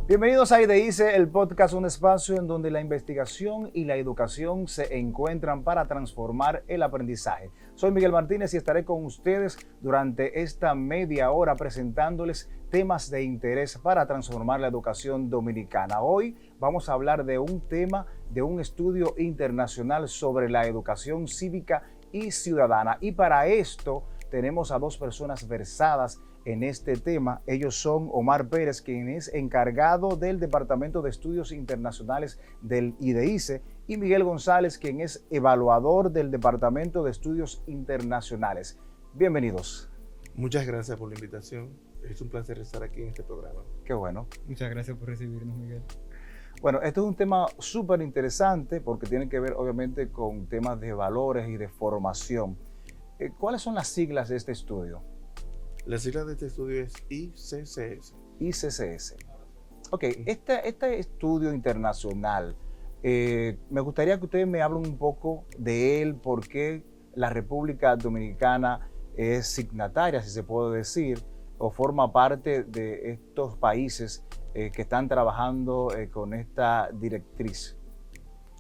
Bienvenidos a IDICE, el podcast, un espacio en donde la investigación y la educación se encuentran para transformar el aprendizaje. Soy Miguel Martínez y estaré con ustedes durante esta media hora presentándoles temas de interés para transformar la educación dominicana. Hoy vamos a hablar de un tema de un estudio internacional sobre la educación cívica y ciudadana. Y para esto tenemos a dos personas versadas en este tema. Ellos son Omar Pérez, quien es encargado del Departamento de Estudios Internacionales del IDICE, y Miguel González, quien es evaluador del Departamento de Estudios Internacionales. Bienvenidos. Muchas gracias por la invitación. Es un placer estar aquí en este programa. Qué bueno. Muchas gracias por recibirnos, Miguel. Bueno, esto es un tema súper interesante porque tiene que ver obviamente con temas de valores y de formación. ¿Cuáles son las siglas de este estudio? La sigla de este estudio es ICCS. ICCS. Ok, este estudio internacional, me gustaría que ustedes me hablen un poco de él, por qué la República Dominicana es signataria, si se puede decir, o forma parte de estos países que están trabajando con esta directriz.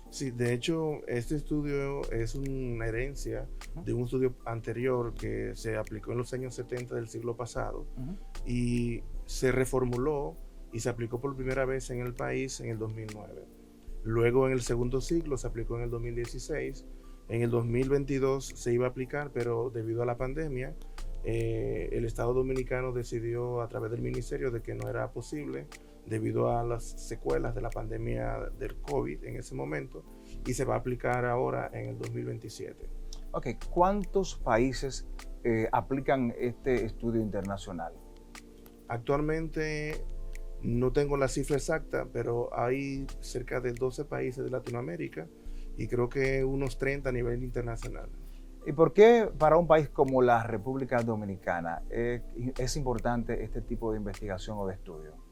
Sí, de hecho, este estudio es una herencia de un estudio anterior que se aplicó en los años 70 del siglo pasado y se reformuló y se aplicó por primera vez en el país en el 2009. Luego, en el segundo ciclo, se aplicó en el 2016. En el 2022 se iba a aplicar, pero debido a la pandemia, el Estado Dominicano decidió a través del ministerio de que no era posible debido a las secuelas de la pandemia del COVID en ese momento, y se va a aplicar ahora en el 2027. Ok, ¿cuántos países aplican este estudio internacional? Actualmente no tengo la cifra exacta, pero hay cerca de 12 países de Latinoamérica y creo que unos 30 a nivel internacional. ¿Y por qué para un país como la República Dominicana es importante este tipo de investigación o de estudio?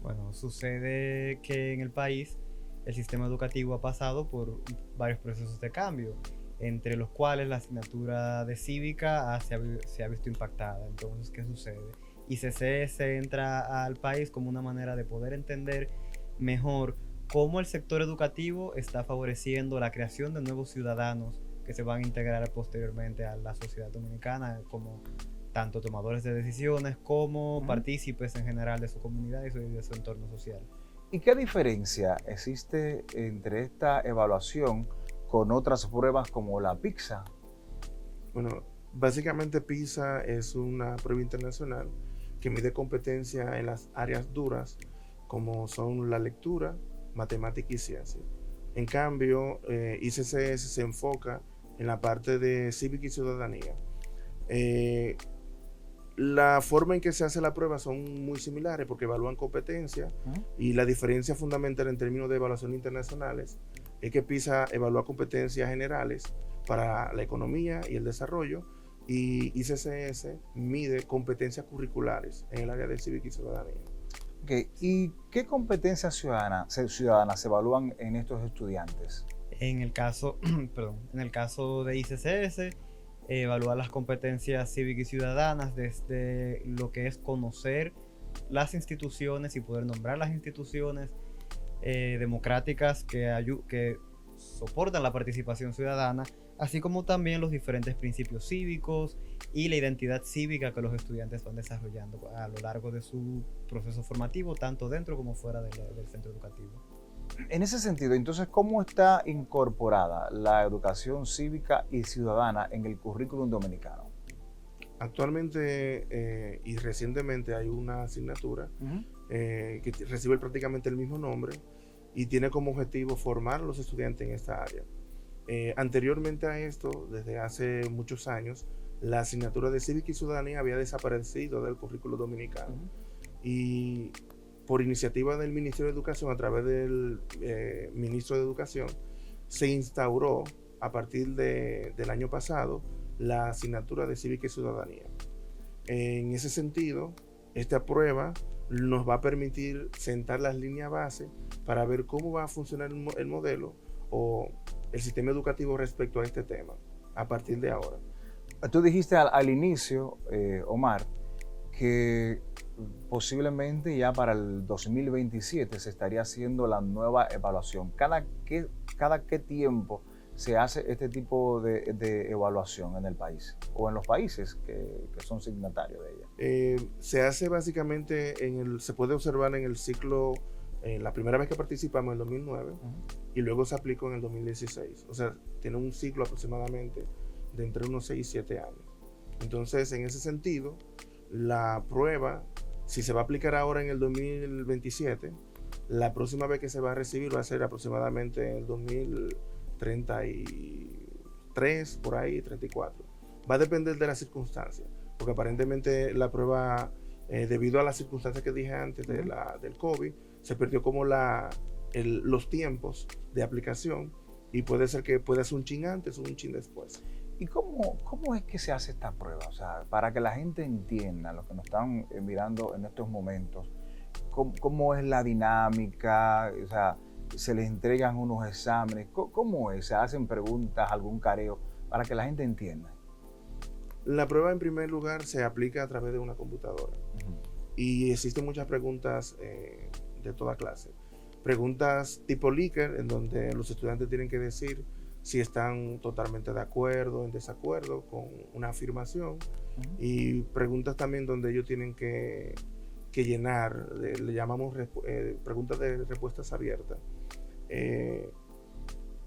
Bueno, sucede que en el país el sistema educativo ha pasado por varios procesos de cambio, entre los cuales la asignatura de cívica se ha visto impactada. Entonces, ¿qué sucede? ICCS entra al país como una manera de poder entender mejor cómo el sector educativo está favoreciendo la creación de nuevos ciudadanos que se van a integrar posteriormente a la sociedad dominicana, como tanto tomadores de decisiones como partícipes en general de su comunidad y de su entorno social. ¿Y qué diferencia existe entre esta evaluación con otras pruebas como la PISA? Bueno, básicamente PISA es una prueba internacional que mide competencia en las áreas duras como son la lectura, matemática y ciencia. En cambio, ICCS se enfoca en la parte de cívica y ciudadanía. La forma en que se hace la prueba son muy similares porque evalúan competencia y la diferencia fundamental en términos de evaluación internacionales es que PISA evalúa competencias generales para la economía y el desarrollo, y ICCS mide competencias curriculares en el área de cívica y ciudadanía. Okay. ¿Y qué competencias ciudadanas se evalúan en estos estudiantes? En el caso de ICCS, evaluar las competencias cívicas y ciudadanas desde lo que es conocer las instituciones y poder nombrar las instituciones democráticas que soportan la participación ciudadana, así como también los diferentes principios cívicos y la identidad cívica que los estudiantes van desarrollando a lo largo de su proceso formativo, tanto dentro como fuera del centro educativo. En ese sentido, entonces, ¿cómo está incorporada la educación cívica y ciudadana en el currículum dominicano? Actualmente y recientemente hay una asignatura que recibe prácticamente el mismo nombre y tiene como objetivo formar a los estudiantes en esta área. Anteriormente a esto, desde hace muchos años, la asignatura de cívica y ciudadanía había desaparecido del currículo dominicano. Y por iniciativa del Ministerio de Educación, a través del Ministro de Educación, se instauró a partir del año pasado la asignatura de Cívica y Ciudadanía. En ese sentido, esta prueba nos va a permitir sentar las líneas base para ver cómo va a funcionar el modelo o el sistema educativo respecto a este tema a partir de ahora. Tú dijiste al inicio, Omar, que posiblemente ya para el 2027 se estaría haciendo la nueva evaluación. ¿Cada qué tiempo se hace este tipo de evaluación en el país o en los países que son signatarios de ella? Se hace básicamente, se puede observar en el ciclo, la primera vez que participamos en el 2009 y luego se aplicó en el 2016. O sea, tiene un ciclo aproximadamente de entre unos 6 y 7 años. Entonces, en ese sentido, la prueba, si se va a aplicar ahora en el 2027, la próxima vez que se va a recibir va a ser aproximadamente en el 2033, por ahí, 34. Va a depender de las circunstancias, porque aparentemente la prueba, debido a las circunstancias que dije antes del COVID, se perdió como los tiempos de aplicación y puede ser que pueda ser un chin antes o un chin después. ¿Y cómo es que se hace esta prueba? O sea, para que la gente entienda, los que nos están mirando en estos momentos, ¿cómo es la dinámica? O sea, ¿se les entregan unos exámenes? ¿Cómo es? ¿Se hacen preguntas, algún careo? Para que la gente entienda. La prueba, en primer lugar, se aplica a través de una computadora. Y existen muchas preguntas de toda clase. Preguntas tipo Likert, en donde los estudiantes tienen que decir si están totalmente de acuerdo, en desacuerdo con una afirmación, y preguntas también donde ellos tienen que llenar, le llamamos preguntas de respuestas abiertas.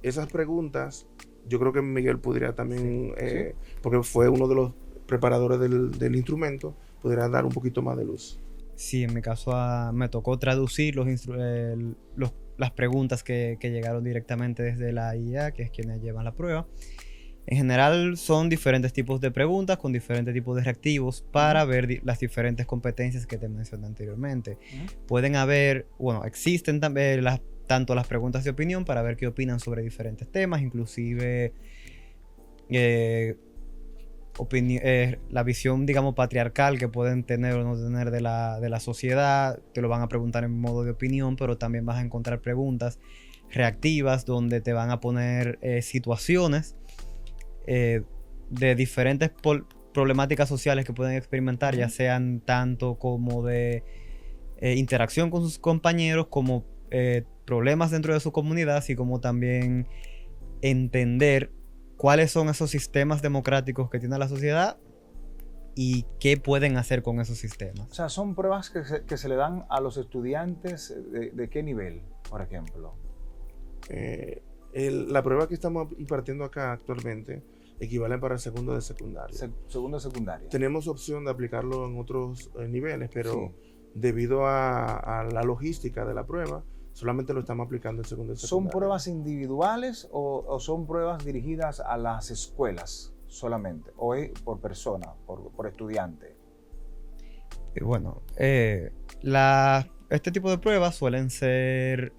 Esas preguntas, yo creo que Miguel podría también, porque fue uno de los preparadores del instrumento, podría dar un poquito más de luz. Sí, en mi caso me tocó traducir las preguntas que llegaron directamente desde la IA, que es quienes llevan la prueba. En general son diferentes tipos de preguntas con diferentes tipos de reactivos para ver las diferentes competencias que te mencioné anteriormente. Pueden haber, existen también tanto las preguntas de opinión para ver qué opinan sobre diferentes temas, inclusive la visión, digamos, patriarcal que pueden tener o no tener de la sociedad. Te lo van a preguntar en modo de opinión, pero también vas a encontrar preguntas reactivas donde te van a poner situaciones de diferentes problemáticas sociales que pueden experimentar, ya sean tanto como de interacción con sus compañeros, como problemas dentro de su comunidad, así como también entender cuáles son esos sistemas democráticos que tiene la sociedad y qué pueden hacer con esos sistemas. O sea, son pruebas que se le dan a los estudiantes de qué nivel, por ejemplo. La prueba que estamos impartiendo acá actualmente equivale para el segundo de secundaria. Segundo de secundaria. Tenemos opción de aplicarlo en otros niveles, pero debido a la logística de la prueba, solamente lo estamos aplicando en segundo de secundaria. ¿Son pruebas individuales o son pruebas dirigidas a las escuelas solamente? ¿O es por persona, por estudiante? Bueno, este tipo de pruebas suelen ser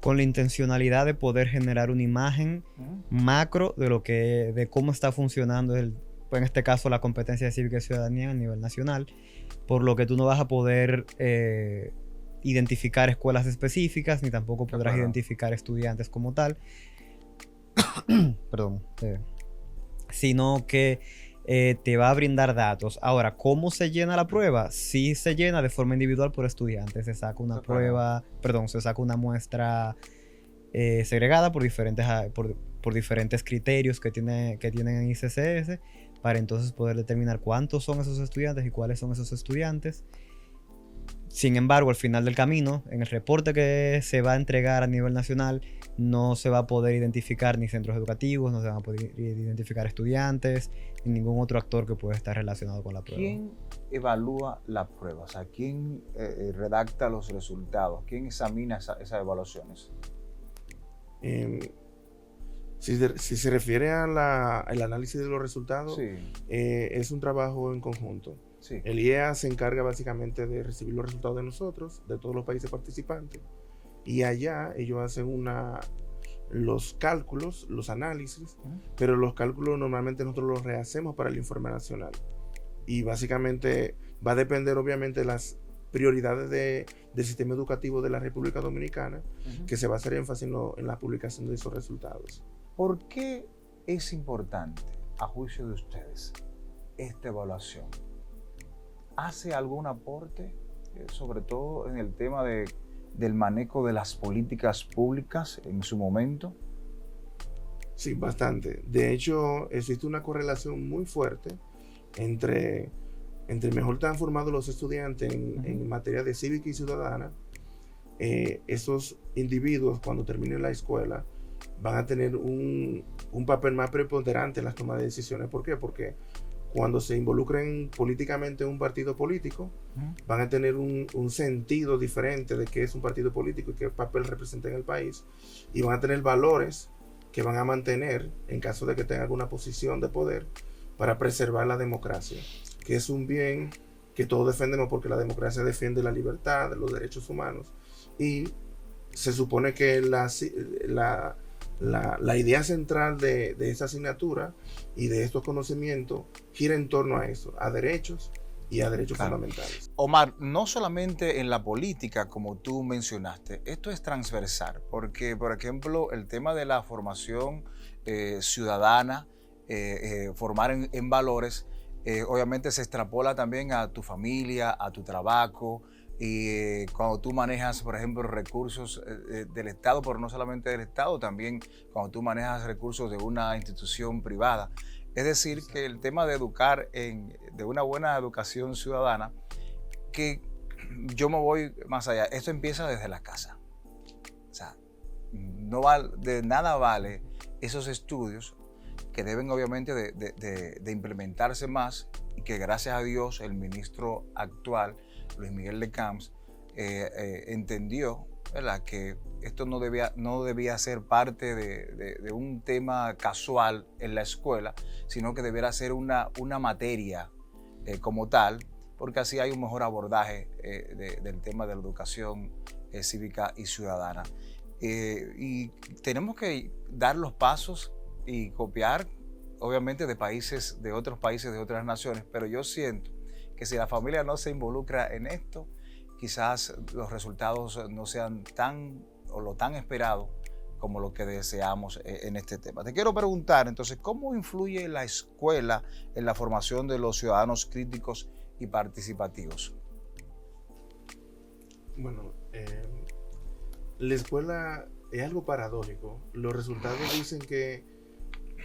con la intencionalidad de poder generar una imagen macro de cómo está funcionando en este caso la competencia de cívica y ciudadanía a nivel nacional, por lo que tú no vas a poder identificar escuelas específicas, ni tampoco podrás identificar estudiantes como tal. Perdón. Sino que te va a brindar datos. Ahora, ¿cómo se llena la prueba? Sí se llena de forma individual por estudiantes. Se saca una se saca una muestra segregada por diferentes criterios que tienen en ICCS, para entonces poder determinar cuántos son esos estudiantes y cuáles son esos estudiantes. Sin embargo, al final del camino, en el reporte que se va a entregar a nivel nacional, no se va a poder identificar ni centros educativos, no se van a poder identificar estudiantes, ni ningún otro actor que pueda estar relacionado con la prueba. ¿Quién evalúa la prueba? O sea, ¿quién redacta los resultados? ¿Quién examina esas evaluaciones? Si se refiere al análisis de los resultados, es un trabajo en conjunto. Sí. El IEA se encarga básicamente de recibir los resultados de nosotros, de todos los países participantes, y allá ellos hacen los cálculos, los análisis, pero los cálculos normalmente nosotros los rehacemos para el informe nacional. Y básicamente va a depender obviamente de las prioridades del sistema educativo de la República Dominicana, que se va a hacer énfasis en la publicación de esos resultados. ¿Por qué es importante, a juicio de ustedes, esta evaluación? hace algún aporte, sobre todo en el tema del manejo de las políticas públicas en su momento? Sí, bastante. De hecho, existe una correlación muy fuerte entre mejor están formados los estudiantes en materia de cívica y ciudadana. Esos individuos, cuando terminen la escuela, van a tener un papel más preponderante en las tomas de decisiones. ¿Por qué? Porque cuando se involucren políticamente en un partido político, van a tener un sentido diferente de qué es un partido político y qué papel representa en el país, y van a tener valores que van a mantener en caso de que tengan alguna posición de poder para preservar la democracia, que es un bien que todos defendemos porque la democracia defiende la libertad, los derechos humanos, y se supone que la idea central de esa asignatura y de estos conocimientos gira en torno a eso, a derechos y a derechos fundamentales. Omar, no solamente en la política, como tú mencionaste, esto es transversal, porque, por ejemplo, el tema de la formación ciudadana, formar en valores, obviamente se extrapola también a tu familia, a tu trabajo, y cuando tú manejas, por ejemplo, recursos del Estado, pero no solamente del Estado, también cuando tú manejas recursos de una institución privada. Es decir, que el tema de educar de una buena educación ciudadana, que yo me voy más allá, esto empieza desde la casa. O sea, de nada vale esos estudios que deben obviamente de implementarse más, y que gracias a Dios el ministro actual, Luis Miguel de Camps, entendió, ¿verdad?, que esto no debía ser parte de un tema casual en la escuela, sino que debiera ser una materia como tal, porque así hay un mejor abordaje del tema de la educación cívica y ciudadana. Y tenemos que dar los pasos y copiar, obviamente, de otros países, de otras naciones, pero yo siento que si la familia no se involucra en esto, quizás los resultados no sean tan esperado como lo que deseamos en este tema. Te quiero preguntar, entonces, ¿cómo influye la escuela en la formación de los ciudadanos críticos y participativos? Bueno, la escuela es algo paradójico. Los resultados dicen que,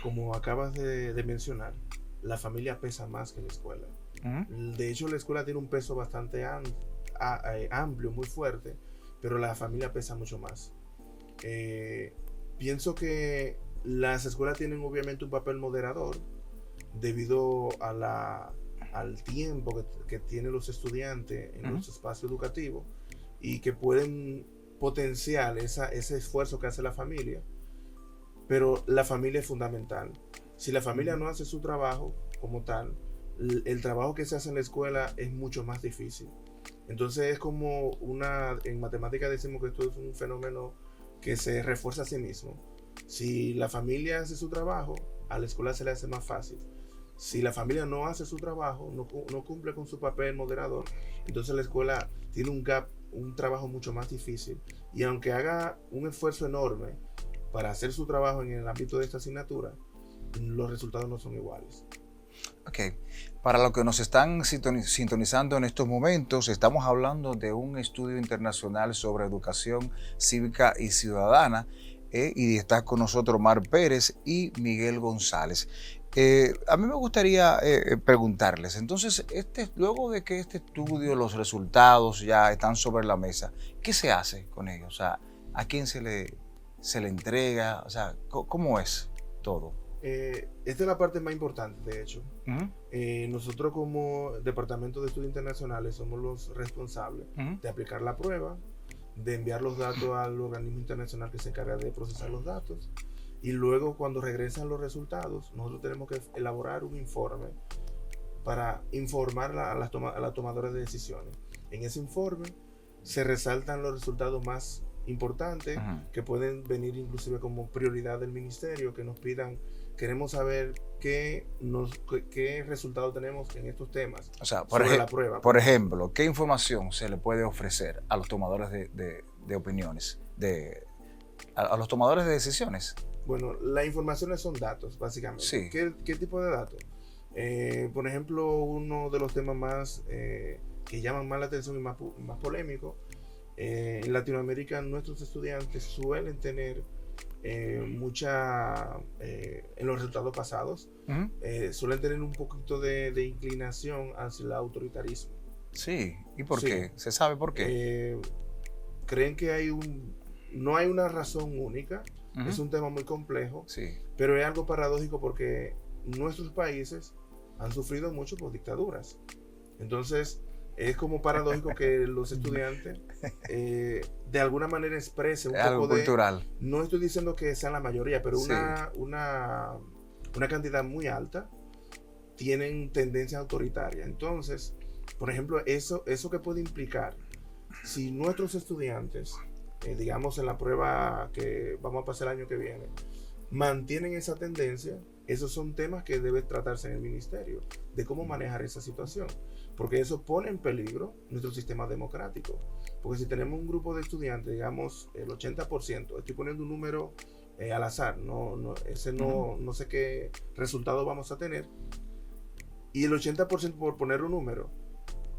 como acabas de mencionar, la familia pesa más que la escuela. De hecho, la escuela tiene un peso bastante amplio, muy fuerte, pero la familia pesa mucho más. Pienso que las escuelas tienen obviamente un papel moderador debido al tiempo que tienen los estudiantes en los espacios educativos, y que pueden potenciar ese esfuerzo que hace la familia, pero la familia es fundamental. Si la familia no hace su trabajo como tal, el trabajo que se hace en la escuela es mucho más difícil. Entonces es como en matemáticas decimos que esto es un fenómeno que se refuerza a sí mismo. Si la familia hace su trabajo, a la escuela se le hace más fácil. Si la familia no hace su trabajo, no cumple con su papel moderador, entonces la escuela tiene un trabajo mucho más difícil. Y aunque haga un esfuerzo enorme para hacer su trabajo en el ámbito de esta asignatura, los resultados no son iguales. Ok, para los que nos están sintonizando en estos momentos, estamos hablando de un estudio internacional sobre educación cívica y ciudadana, y está con nosotros Omar Pérez y Miguel González. A mí me gustaría preguntarles, entonces, luego de que este estudio, los resultados ya están sobre la mesa, ¿qué se hace con ellos? O sea, ¿a quién se le entrega? O sea, ¿cómo es todo? Esta es la parte más importante, de hecho. Nosotros, como Departamento de Estudios Internacionales, somos los responsables de aplicar la prueba, de enviar los datos al organismo internacional que se encarga de procesar los datos, y luego, cuando regresan los resultados, nosotros tenemos que elaborar un informe para informar a las tomadoras de decisiones. En ese informe se resaltan los resultados más importantes, que pueden venir inclusive como prioridad del ministerio, que nos pidan: queremos saber qué resultados tenemos en estos temas. O sea, la prueba. Por ejemplo, ¿qué información se le puede ofrecer a los tomadores de opiniones, a los tomadores de decisiones? Bueno, las informaciones son datos, básicamente. Sí. ¿Qué tipo de datos? Por ejemplo, uno de los temas más que llaman más la atención y más polémicos, en Latinoamérica nuestros estudiantes suelen tener en los resultados pasados, suelen tener un poquito de inclinación hacia el autoritarismo. Sí, ¿y por Sí. qué? ¿Se sabe por qué? Creen que no hay una razón única, Ujú. es un tema muy complejo, Sí, pero es algo paradójico porque nuestros países han sufrido mucho por dictaduras. Entonces, es como paradójico que los estudiantes de alguna manera expresen un es algo poco de... cultural. No estoy diciendo que sean la mayoría, pero Sí. una cantidad muy alta tienen tendencia autoritaria. Entonces, por ejemplo, eso que puede implicar, si nuestros estudiantes, digamos en la prueba que vamos a pasar el año que viene, mantienen esa tendencia, esos son temas que debe tratarse en el ministerio, de cómo manejar esa situación, porque eso pone en peligro nuestro sistema democrático. Porque si tenemos un grupo de estudiantes, digamos el 80%, estoy poniendo un número al azar, no sé qué resultado vamos a tener, y el 80%, por poner un número,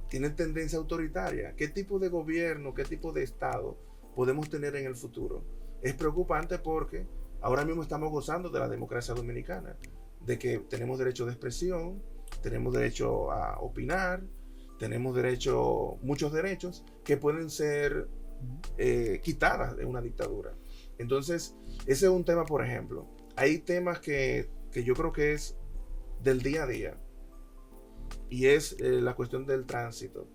tienen tendencia autoritaria. ¿Qué tipo de gobierno, qué tipo de Estado podemos tener en el futuro? Es preocupante porque ahora mismo estamos gozando de la democracia dominicana, de que tenemos derecho de expresión, tenemos derecho a opinar, tenemos muchos derechos que pueden ser quitadas de una dictadura. Entonces, ese es un tema, por ejemplo. Hay temas que yo creo que es del día a día, y es la cuestión del tránsito,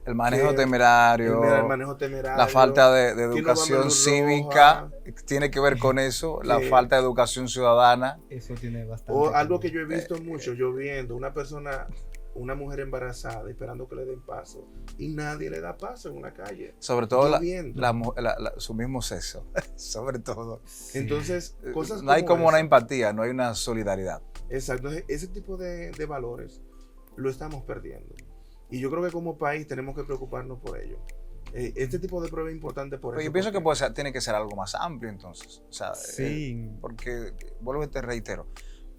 El manejo el temerario, manejo temerario, la falta de que no va a educación luz cívica, roja, tiene que ver con eso, la que- falta de educación ciudadana. Eso tiene bastante. o algo que ver. yo he visto mucho, yo viendo una mujer embarazada esperando que le den paso y nadie le da paso en una calle. Sobre todo Lloviendo. su mismo sexo, sobre todo. Sí. Entonces, cosas No hay como una esa. empatía, no hay una solidaridad. Exacto, entonces, ese tipo de valores lo estamos perdiendo. Y yo creo que como país tenemos que preocuparnos por ello. Este tipo de prueba es importante por Pero eso. yo pienso que porque- tiene que ser algo más amplio entonces. O sea, Sí. porque, vuelvo y te reitero,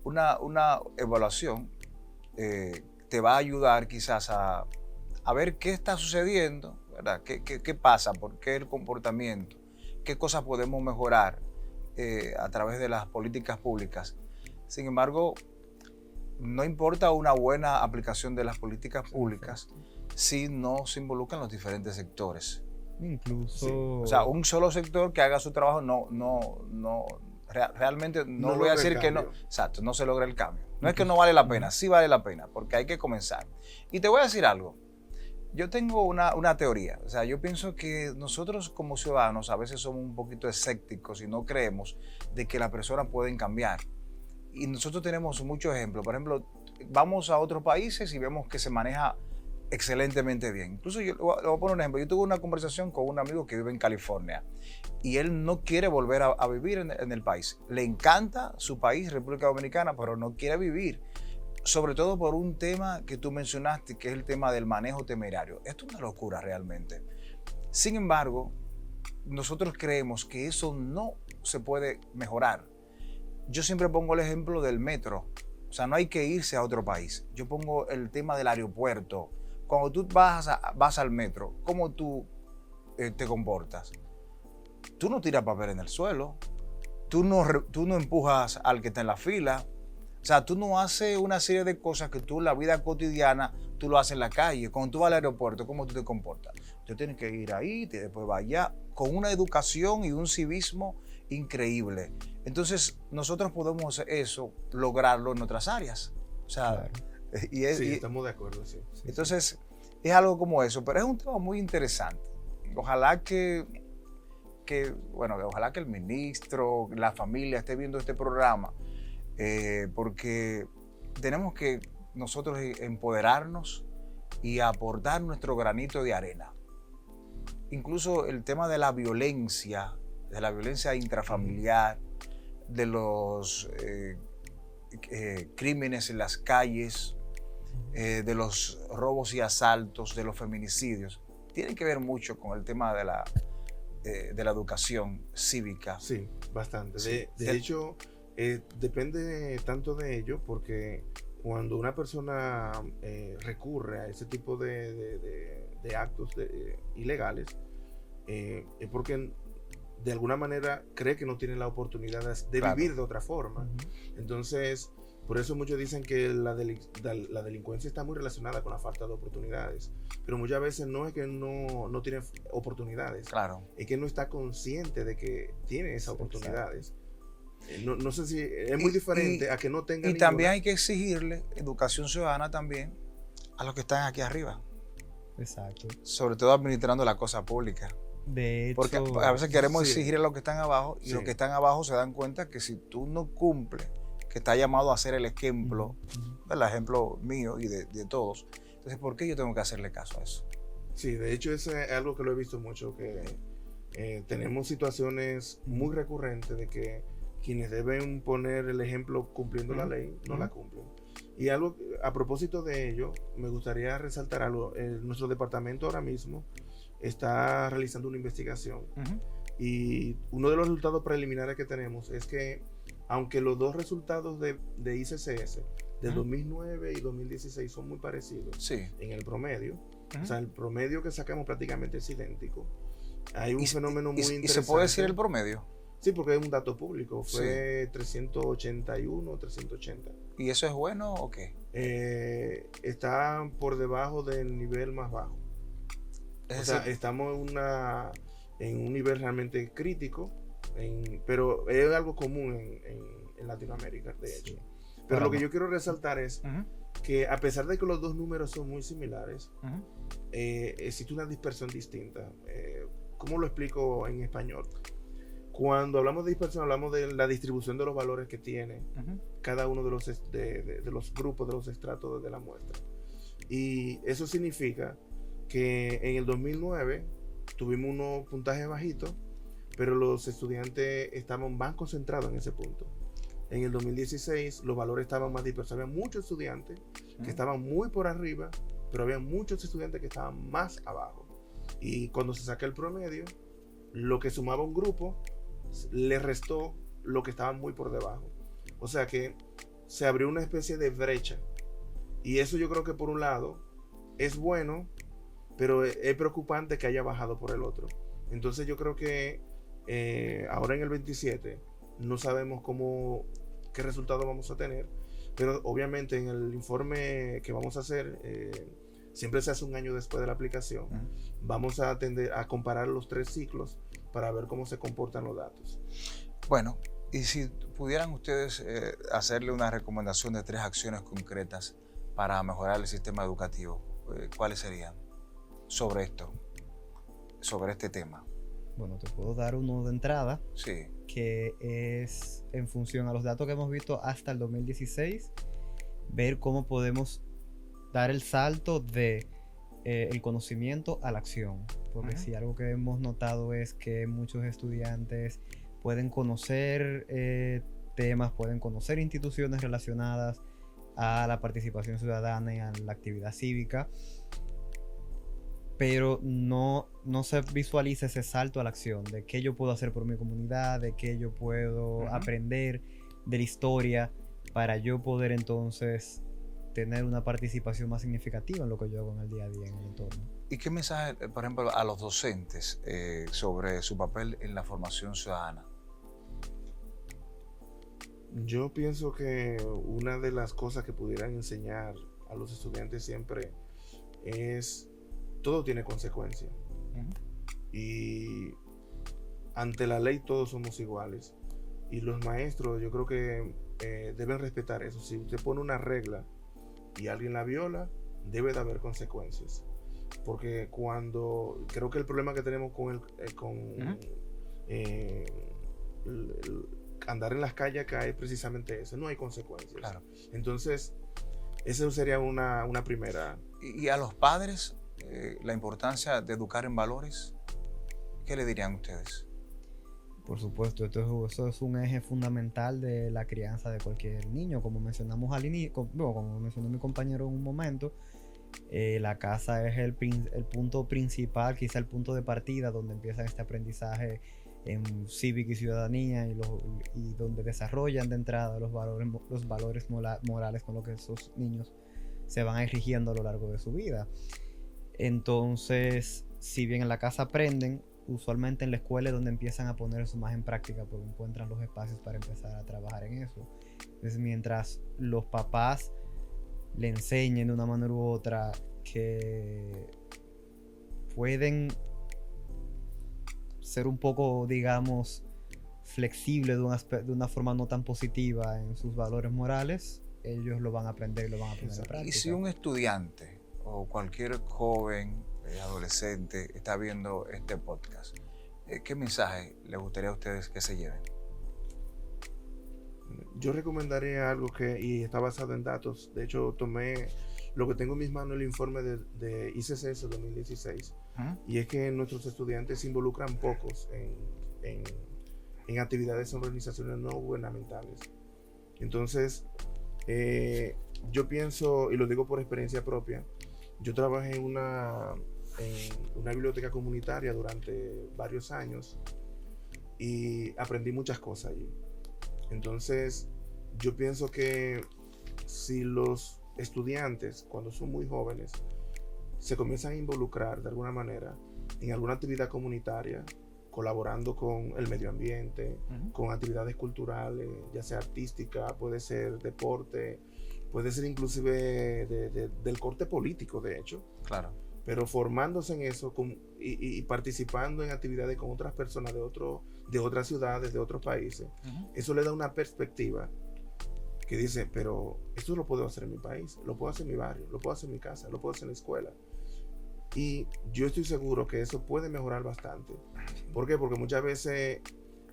una evaluación te va a ayudar quizás a ver qué está sucediendo, ¿verdad? ¿Qué pasa? ¿Por qué el comportamiento? ¿Qué cosas podemos mejorar a través de las políticas públicas? Sin embargo, no importa una buena aplicación de las políticas públicas si no se involucran los diferentes sectores. Incluso. Sí. O sea, un solo sector que haga su trabajo realmente no voy a logra el decir que no. cambio. Exacto, no se logra el cambio. No es que no vale la pena, sí vale la pena, porque hay que comenzar. Y te voy a decir algo. Yo tengo una teoría. O sea, yo pienso que nosotros como ciudadanos a veces somos un poquito escépticos y no creemos de que las personas pueden cambiar. Y nosotros tenemos muchos ejemplos. Por ejemplo, vamos a otros países y vemos que se maneja excelentemente bien. Incluso yo le voy a poner un ejemplo. Yo tuve una conversación con un amigo que vive en California y él no quiere volver a vivir en el país. Le encanta su país, República Dominicana, pero no quiere vivir. Sobre todo por un tema que tú mencionaste, que es el tema del manejo temerario. Esto es una locura realmente. Sin embargo, nosotros creemos que eso no se puede mejorar. Yo siempre pongo el ejemplo del metro. O sea, no hay que irse a otro país. Yo pongo el tema del aeropuerto. Cuando tú vas al metro, ¿cómo tú te comportas? Tú no tiras papel en el suelo. Tú no empujas al que está en la fila. O sea, tú no haces una serie de cosas que tú en la vida cotidiana, tú lo haces en la calle. Cuando tú vas al aeropuerto, ¿cómo tú te comportas? Tú tienes que ir ahí, después vas allá, con una educación y un civismo increíble. Entonces, nosotros podemos eso, lograrlo en otras áreas. O sea, Claro. Sí, estamos de acuerdo, sí. entonces, es algo como eso, pero es un tema muy interesante. Ojalá ojalá que el ministro, la familia esté viendo este programa, porque tenemos que nosotros empoderarnos y aportar nuestro granito de arena. Incluso el tema de la violencia intrafamiliar, de los crímenes en las calles, de los robos y asaltos, de los feminicidios, tiene que ver mucho con el tema de la educación cívica. Sí, bastante. Sí. De hecho, Depende tanto de ello, porque cuando una persona recurre a ese tipo de actos ilegales, es porque de alguna manera cree que no tiene la oportunidad de Claro. vivir de otra forma. Entonces, por eso muchos dicen que la delincuencia está muy relacionada con la falta de oportunidades, pero muchas veces no es que no tiene oportunidades, Claro. es que no está consciente de que tiene esas Exacto. oportunidades. No sé si es muy diferente a que no tenga Y ninguna. también hay que exigirle educación ciudadana también a los que están aquí arriba, Exacto. sobre todo administrando la cosa pública. De hecho, Porque a veces queremos sí. exigir a los que están abajo y Sí. los que están abajo se dan cuenta que si tú no cumples, que está llamado a ser el ejemplo, el ejemplo mío y de todos, entonces ¿por qué yo tengo que hacerle caso a eso? Sí, de hecho eso es algo que lo he visto mucho, que tenemos situaciones muy recurrentes de que quienes deben poner el ejemplo cumpliendo la ley no la cumplen. Y algo, a propósito de ello, me gustaría resaltar algo. Nuestro departamento ahora mismo está realizando una investigación y uno de los resultados preliminares que tenemos es que aunque los dos resultados de ICCS del 2009 y 2016 son muy parecidos Sí. en el promedio, o sea, el promedio que sacamos prácticamente es idéntico. Hay un fenómeno muy interesante. ¿Y se puede decir el promedio? Sí, porque es un dato público. Fue 381, 380. ¿Y eso es bueno o qué? Está por debajo del nivel más bajo. Es O sea, decir, estamos en un nivel realmente crítico, pero es algo común en Latinoamérica, de hecho. Pero lo que yo quiero resaltar es que a pesar de que los dos números son muy similares, existe una dispersión distinta. ¿Cómo lo explico en español? Cuando hablamos de dispersión, hablamos de la distribución de los valores que tiene cada uno de los grupos, de los estratos de la muestra. Y eso significa que en el 2009 tuvimos unos puntajes bajitos, pero los estudiantes estaban más concentrados en ese punto. En el 2016 los valores estaban más dispersos. Había muchos estudiantes que estaban muy por arriba, pero había muchos estudiantes que estaban más abajo. Y cuando se saca el promedio, lo que sumaba un grupo le restó lo que estaban muy por debajo. O sea que se abrió una especie de brecha. Y eso yo creo que por un lado es bueno, pero es preocupante que haya bajado por el otro. Entonces yo creo que ahora en el 27 no sabemos qué resultado vamos a tener, pero obviamente en el informe que vamos a hacer, siempre se hace un año después de la aplicación, vamos a tender a comparar los 3 ciclos para ver cómo se comportan los datos. bueno, y si pudieran ustedes hacerle una recomendación de 3 acciones concretas para mejorar el sistema educativo, ¿cuáles serían sobre esto, sobre este tema? bueno, te puedo dar uno de entrada, Sí. que es en función a los datos que hemos visto hasta el 2016, ver cómo podemos dar el salto de el conocimiento a la acción. Porque si algo que hemos notado es que muchos estudiantes pueden conocer temas, pueden conocer instituciones relacionadas a la participación ciudadana y a la actividad cívica, pero no se visualiza ese salto a la acción, de qué yo puedo hacer por mi comunidad, de qué yo puedo aprender de la historia, para yo poder entonces tener una participación más significativa en lo que yo hago en el día a día en el entorno. ¿Y qué mensaje, por ejemplo, a los docentes sobre su papel en la formación ciudadana? Yo pienso que una de las cosas que pudieran enseñar a los estudiantes siempre es todo tiene consecuencias. Y ante la ley todos somos iguales. Y los maestros yo creo que deben respetar eso. Si usted pone una regla y alguien la viola, debe de haber consecuencias. Porque creo que el problema que tenemos con andar en las calles acá es precisamente eso, no hay consecuencias. Claro. Entonces, eso sería una primera. ¿Y a los padres la importancia de educar en valores? ¿Qué le dirían ustedes? Por supuesto, eso es un eje fundamental de la crianza de cualquier niño. Como mencionamos al inicio, como mencionó mi compañero en un momento, la casa es el punto principal, quizá el punto de partida donde empieza este aprendizaje en cívica y ciudadanía y donde desarrollan de entrada los valores morales con los que esos niños se van erigiendo a lo largo de su vida. Entonces, si bien en la casa aprenden, usualmente en la escuela es donde empiezan a poner eso más en práctica porque encuentran los espacios para empezar a trabajar en eso. Entonces, mientras los papás le enseñen de una manera u otra que pueden ser un poco, digamos, flexibles de una forma no tan positiva en sus valores morales, ellos lo van a aprender y lo van a poner en práctica. Y si un estudiante o cualquier joven, adolescente, está viendo este podcast, ¿qué mensaje les gustaría a ustedes que se lleven? Yo recomendaría algo y está basado en datos. De hecho, tomé lo que tengo en mis manos, el informe de ICCS 2016, y es que nuestros estudiantes se involucran pocos en actividades en organizaciones no gubernamentales. Entonces, yo pienso, y lo digo por experiencia propia, yo trabajé en una biblioteca comunitaria durante varios años y aprendí muchas cosas allí. Entonces, yo pienso que si los estudiantes, cuando son muy jóvenes, se comienzan a involucrar de alguna manera en alguna actividad comunitaria, colaborando con el medio ambiente, con actividades culturales, ya sea artística, puede ser deporte, puede ser inclusive del corte político, de hecho. Claro. Pero formándose en eso y participando en actividades con otras personas de otras ciudades, de otros países, eso le da una perspectiva que dice, pero esto lo puedo hacer en mi país, lo puedo hacer en mi barrio, lo puedo hacer en mi casa, lo puedo hacer en la escuela. Y yo estoy seguro que eso puede mejorar bastante. ¿Por qué? Porque muchas veces,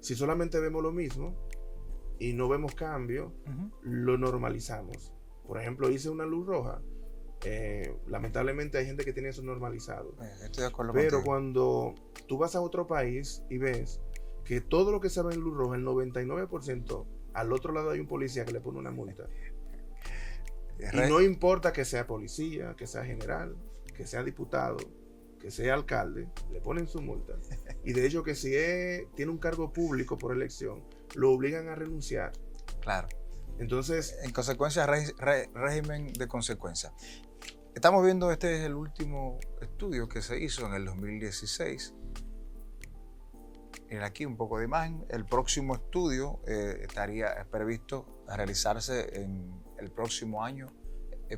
si solamente vemos lo mismo y no vemos cambio, lo normalizamos. Por ejemplo, hice una luz roja. Lamentablemente hay gente que tiene eso normalizado. Estoy de acuerdo Pero contigo. Cuando tú vas a otro país y ves que todo lo que se ve en luz roja, el 99%, al otro lado hay un policía que le pone una multa. Y no importa que sea policía, que sea general, que sea diputado, que sea alcalde, le ponen su multa. Y de hecho que si tiene un cargo público por elección, lo obligan a renunciar. Claro. Entonces, en consecuencia, régimen de consecuencia. Estamos viendo, este es el último estudio que se hizo en el 2016. Miren aquí un poco de imagen. El próximo estudio estaría previsto a realizarse en el próximo año.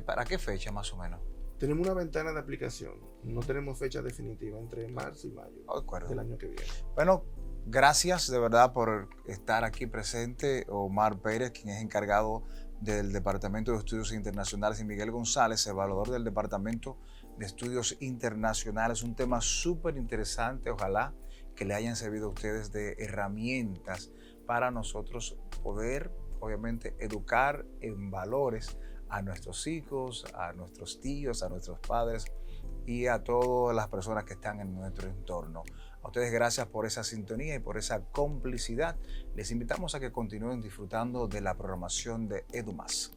¿Para qué fecha más o menos? Tenemos una ventana de aplicación. No tenemos fecha definitiva, entre marzo y mayo del año que viene. Bueno, gracias de verdad por estar aquí presente, Omar Pérez, quien es encargado del Departamento de Estudios Internacionales, y Miguel González, evaluador del Departamento de Estudios Internacionales. Un tema súper interesante, ojalá que le hayan servido a ustedes de herramientas para nosotros poder, obviamente, educar en valores a nuestros hijos, a nuestros tíos, a nuestros padres y a todas las personas que están en nuestro entorno. A ustedes gracias por esa sintonía y por esa complicidad. Les invitamos a que continúen disfrutando de la programación de EduMás.